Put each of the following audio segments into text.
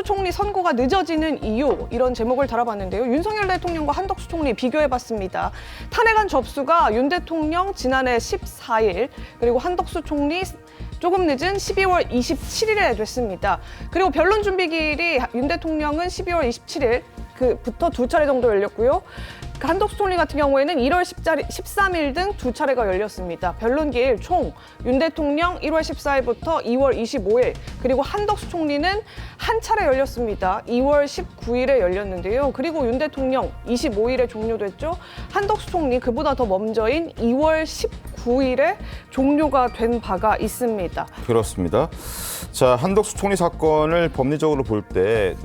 한덕수 총리 선고가 늦어지는 이유, 이런 제목을 달아봤는데요. 윤석열 대통령과 한덕수 총리 비교해봤습니다. 탄핵안 접수가 윤 대통령 지난해 14일, 그리고 한덕수 총리 조금 늦은 12월 27일에 됐습니다. 그리고 변론 준비기일이 윤 대통령은 12월 27일 부터 두 차례 정도 열렸고요. 한덕수 총리 같은 경우에는 1월 13일 등 두 차례가 열렸습니다. 변론 기일 총 윤 대통령 1월 14일부터 2월 25일, 그리고 한덕수 총리는 한 차례 열렸습니다. 2월 19일에 열렸는데요. 그리고 윤 대통령 25일에 종료됐죠. 한덕수 총리 그보다 더 먼저인 2월 19일에 종료가 된 바가 있습니다. 그렇습니다. 자, 한덕수 총리 사건을 법리적으로 볼 때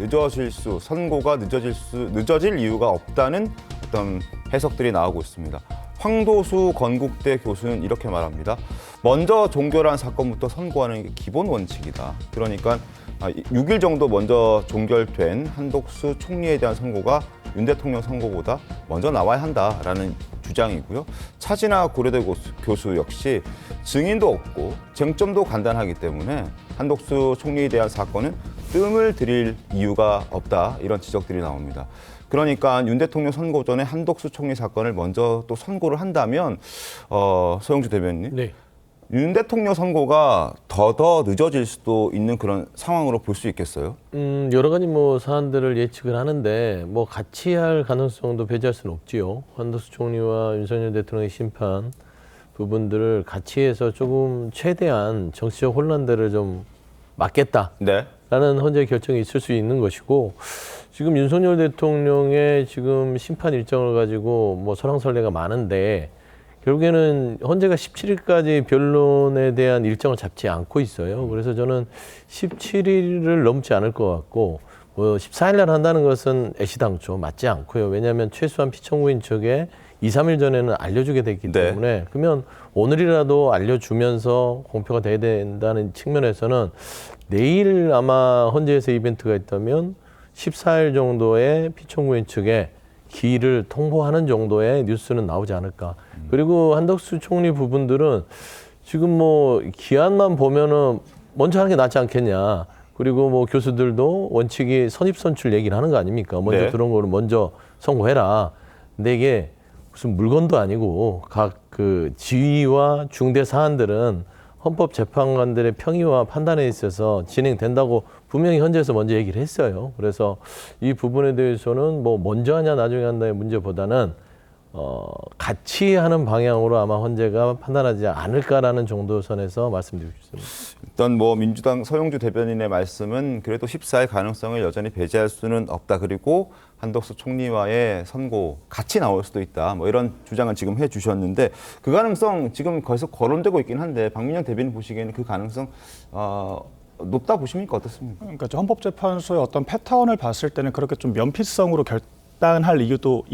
선고가 늦어질 이유가 없다는 어떤 해석들이 나오고 있습니다. 황도수 건국대 교수는 이렇게 말합니다. 먼저 종결한 사건부터 선고하는 게 기본 원칙이다. 그러니까 6일 정도 먼저 종결된 한덕수 총리에 대한 선고가 윤 대통령 선고보다 먼저 나와야 한다라는 주장이고요. 차진아 고려대 교수 역시 증인도 없고 쟁점도 간단하기 때문에 한덕수 총리에 대한 사건은 뜸을 들일 이유가 없다, 이런 지적들이 나옵니다. 그러니까 윤 대통령 선고 전에 한덕수 총리 사건을 먼저 또 선고를 한다면 서영주 대변인, 네. 윤 대통령 선고가 더 늦어질 수도 있는 그런 상황으로 볼 수 있겠어요? 여러 가지 사안들을 예측을 하는데 같이 할 가능성도 배제할 수는 없지요. 한덕수 총리와 윤석열 대통령의 심판 부분들을 같이 해서 조금 최대한 정치적 혼란들을 좀 막겠다. 네. 라는 헌재의 결정이 있을 수 있는 것이고, 지금 윤석열 대통령의 지금 심판 일정을 가지고 설왕설래가 많은데, 결국에는 헌재가 17일까지 변론에 대한 일정을 잡지 않고 있어요. 그래서 저는 17일을 넘지 않을 것 같고, 14일 날 한다는 것은 애시당초 맞지 않고요. 왜냐하면 최소한 피청구인 측에 2, 3일 전에는 알려주게 됐기 때문에, 그러면 오늘이라도 알려주면서 공표가 돼야 된다는 측면에서는 내일 아마 헌재에서 이벤트가 있다면 14일 정도의 피청구인 측에 기일을 통보하는 정도의 뉴스는 나오지 않을까. 그리고 한덕수 총리 부분들은 지금 기한만 보면은 먼저 하는 게 낫지 않겠냐. 그리고 교수들도 원칙이 선입선출 얘기를 하는 거 아닙니까? 먼저 들어온 거를 먼저 선고해라. 근데 이게 무슨 물건도 아니고 각 지위와 중대 사안들은 헌법재판관들의 평의와 판단에 있어서 진행된다고 분명히 헌재에서 먼저 얘기를 했어요. 그래서 이 부분에 대해서는 먼저 하냐 나중에 한다의 문제보다는 같이 하는 방향으로 아마 헌재가 판단하지 않을까라는 정도 선에서 말씀드리고 싶습니다. 일단 민주당 서영주 대변인의 말씀은 그래도 14일 가능성을 여전히 배제할 수는 없다. 그리고 한덕수 총리와의 선고 같이 나올 수도 있다. 이런 주장을 지금 해주셨는데, 그 가능성 지금 계속 거론되고 있긴 한데 박민영 대변인 보시기에는 그 가능성 높다 보십니까? 어떻습니까? 그러니까 헌법재판소의 어떤 패턴을 봤을 때는 그렇게 좀 면피성으로 결단할 이유도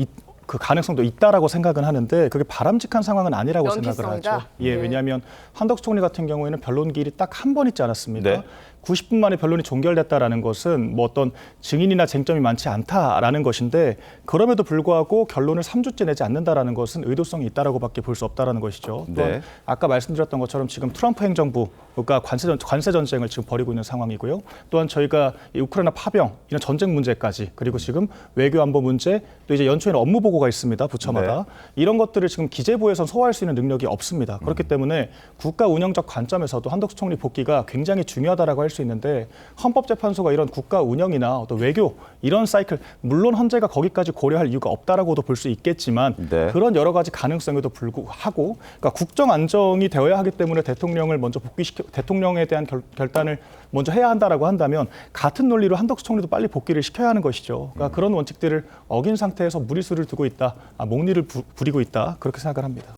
그 가능성도 있다라고 생각은 하는데, 그게 바람직한 상황은 아니라고 생각을 하죠. 예, 왜냐하면 한덕수 총리 같은 경우에는 변론 기일이 딱 한 번 있지 않았습니까? 네. 90분 만에 변론이 종결됐다라는 것은 어떤 증인이나 쟁점이 많지 않다라는 것인데, 그럼에도 불구하고 결론을 3주째 내지 않는다라는 것은 의도성이 있다라고밖에 볼 수 없다라는 것이죠. 또 아까 말씀드렸던 것처럼 지금 트럼프 행정부가 관세 전쟁을 지금 벌이고 있는 상황이고요. 또한 저희가 이 우크라이나 파병 이런 전쟁 문제까지, 그리고 지금 외교 안보 문제, 또 이제 연초에는 업무 보고가 있습니다. 부처마다. 이런 것들을 지금 기재부에서 소화할 수 있는 능력이 없습니다. 그렇기 때문에 국가 운영적 관점에서도 한덕수 총리 복귀가 굉장히 중요하다라고 할 수 있는데, 헌법재판소가 이런 국가 운영이나 어떤 외교 이런 사이클, 물론 헌재가 거기까지 고려할 이유가 없다라고도 볼 수 있겠지만, 그런 여러 가지 가능성에도 불구하고, 그러니까 국정 안정이 되어야 하기 때문에 대통령을 먼저 대통령에 대한 결단을 먼저 해야 한다라고 한다면, 같은 논리로 한덕수 총리도 빨리 복귀를 시켜야 하는 것이죠. 그러니까 그런 원칙들을 어긴 상태에서 무리수를 두고 있다, 목리를 부리고 있다, 그렇게 생각을 합니다.